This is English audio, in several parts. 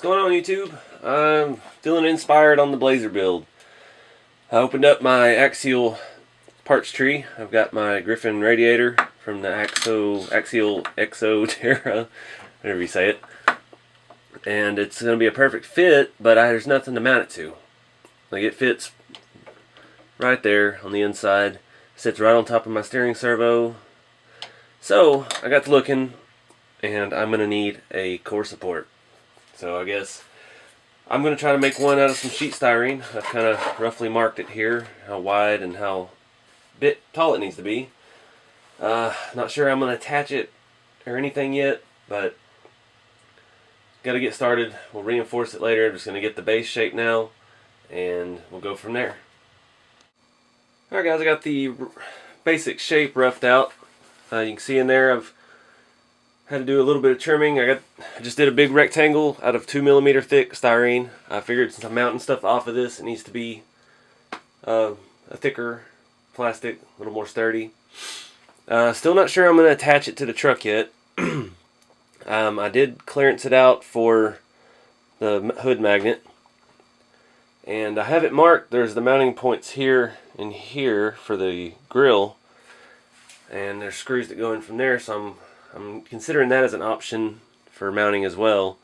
What's going on, YouTube? I'm feeling inspired on the Blazer build. I opened up my axial parts tree. I've got my Griffin radiator from the axial exo Terra, whatever you say it. And it's going to be a perfect fit, but there's nothing to mount it to. Like, it fits right there on the inside. Sits right on top of my steering servo. So I got to looking, and I'm going to need a core support. So I guess I'm going to try to make one out of some sheet styrene. I've kind of roughly marked it here, how wide and how tall it needs to be. Not sure I'm going to attach it or anything yet, but got to get started. We'll reinforce it later. I'm just going to get the base shape now, and we'll go from there. Alright guys, I got the basic shape roughed out. You can see in there I've had to do a little bit of trimming. I just did a big rectangle out of 2mm thick styrene. I figured since I'm mounting stuff off of this, it needs to be a thicker plastic, a little more sturdy. Still not sure I'm going to attach it to the truck yet. I did clearance it out for the hood magnet, and I have it marked. There's the mounting points here and here for the grill, and there's screws that go in from there, so I'm considering that as an option for mounting as well.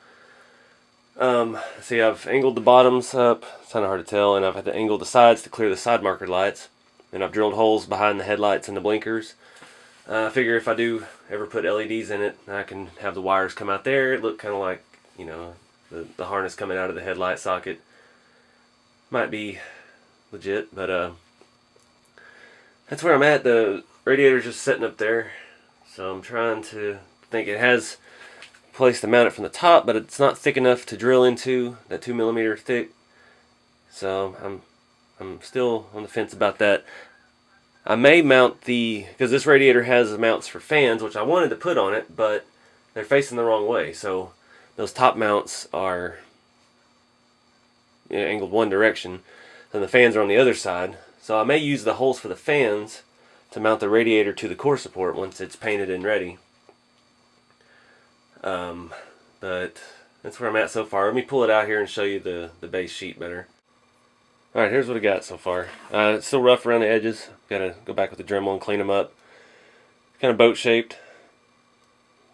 See, I've angled the bottoms up. It's kind of hard to tell, and I've had to angle the sides to clear the side marker lights, and I've drilled holes behind the headlights and the blinkers. I figure if I do ever put LEDs in it, I can have the wires come out there. It look kind of like, you know, the harness coming out of the headlight socket. Might be legit, but that's where I'm at. The radiator's just sitting up there, so I'm trying to think. It has a place to mount it from the top, but it's not thick enough to drill into, that 2mm thick. So I'm still on the fence about that. I may mount because this radiator has mounts for fans, which I wanted to put on it, but they're facing the wrong way. So those top mounts are, you know, angled one direction, and the fans are on the other side. So I may use the holes for the fans to mount the radiator to the core support once it's painted and ready. But that's where I'm at so far. Let me pull it out here and show you the base sheet better. Alright, here's what I got so far. It's still rough around the edges. Gotta go back with the Dremel and clean them up. Kind of boat shaped,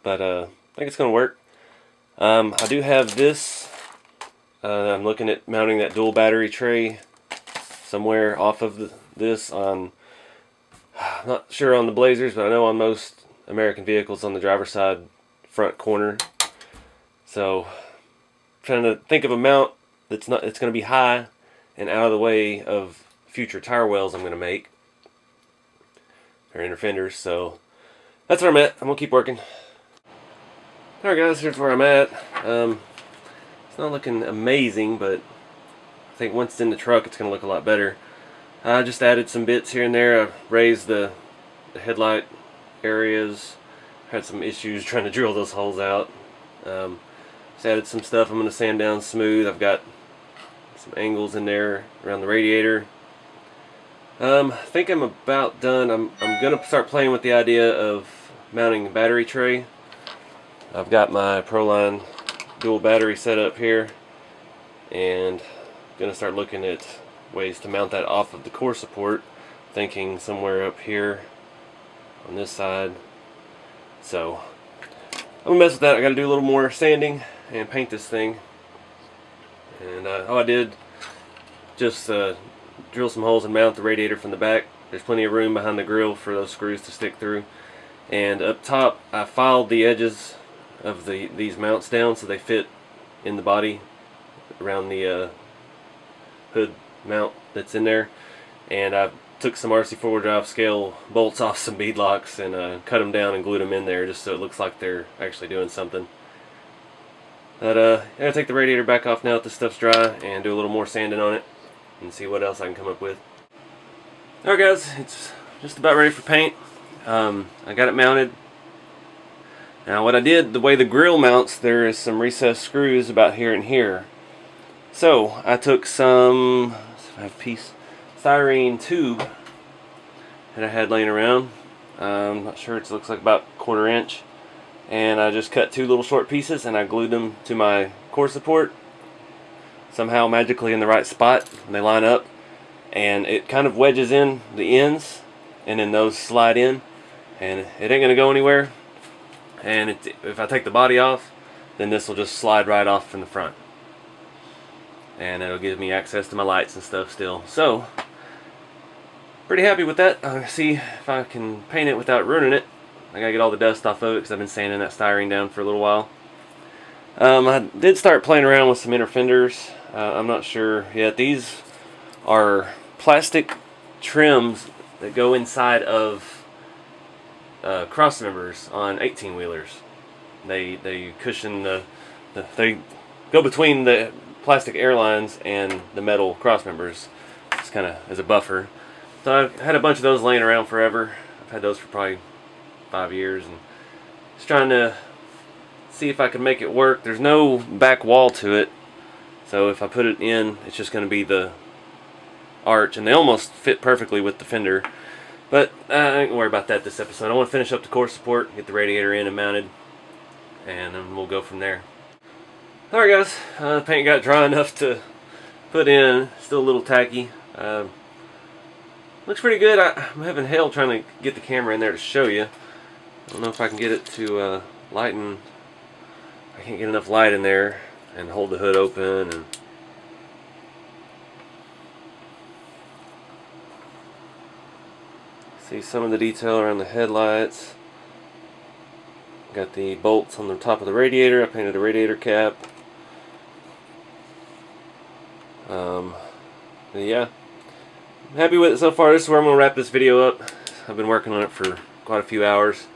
but I think it's gonna work. I do have this. I'm looking at mounting that dual battery tray somewhere off of this on, I'm not sure on the Blazers, but I know on most American vehicles on the driver's side front corner. So trying to think of a mount it's going to be high and out of the way of future tire wells I'm going to make, or inner fenders. So that's where I'm at. I'm going to keep working. Alright guys, here's where I'm at. It's not looking amazing, but I think once it's in the truck it's going to look a lot better. I just added some bits here and there. I raised the headlight areas. Had some issues trying to drill those holes out. Just added some stuff I'm going to sand down smooth. I've got some angles in there around the radiator. I think I'm about done. I'm going to start playing with the idea of mounting a battery tray. I've got my Proline dual battery set up here, and I'm going to start looking at ways to mount that off of the core support, thinking somewhere up here on this side. So I'm going to mess with that. I got to do a little more sanding and paint this thing. And all I did, just drill some holes and mount the radiator from the back. There's plenty of room behind the grill for those screws to stick through. And up top, I filed the edges of these mounts down so they fit in the body around the hood mount that's in there. And I took some RC4wd scale bolts off some bead locks and cut them down and glued them in there just so it looks like they're actually doing something. But I'm going to take the radiator back off now that this stuff's dry and do a little more sanding on it and see what else I can come up with. Alright guys, it's just about ready for paint. I got it mounted. Now what I did, the way the grill mounts, there is some recessed screws about here and here. So I took some styrene tube that I had laying around. I'm not sure, it looks like about 1/4 inch. and I just cut 2 little short pieces and I glued them to my core support, somehow magically in the right spot, and they line up, and it kind of wedges in the ends, and then those slide in, and it ain't gonna go anywhere. And if I take the body off, then this will just slide right off from the front, and it'll give me access to my lights and stuff still. So pretty happy with that. I'll see if I can paint it without ruining it. I gotta get all the dust off of it because I've been sanding that styrene down for a little while. I did start playing around with some inner fenders. I'm not sure yet. These are plastic trims that go inside of cross members on 18-wheelers. They cushion they go between the plastic airlines and the metal cross members. It's kind of as a buffer. So I've had a bunch of those laying around forever. I've had those for probably 5 years, and just trying to see if I can make it work. There's no back wall to it, so if I put it in, it's just going to be the arch, and they almost fit perfectly with the fender. But I ain't gonna worry about that this episode. I want to finish up the core support, get the radiator in and mounted, and then we'll go from there. Alright guys, the paint got dry enough to put in. Still a little tacky. Looks pretty good. I'm having hell trying to get the camera in there to show you. I don't know if I can get it to lighten. I can't get enough light in there and hold the hood open. And see some of the detail around the headlights. Got the bolts on the top of the radiator. I painted the radiator cap. Yeah, I'm happy with it so far. This is where I'm going to wrap this video up. I've been working on it for quite a few hours.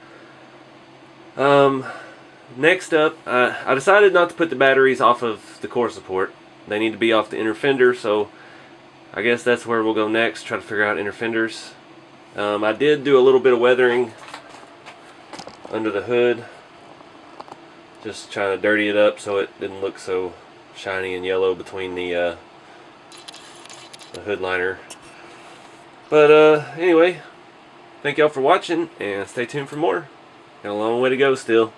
Next up, I decided not to put the batteries off of the core support. They need to be off the inner fender, so I guess that's where we'll go next, try to figure out inner fenders. I did do a little bit of weathering under the hood, just trying to dirty it up so it didn't look so shiny and yellow between the hood liner. But anyway, thank y'all for watching, and stay tuned for more. Got a long way to go still.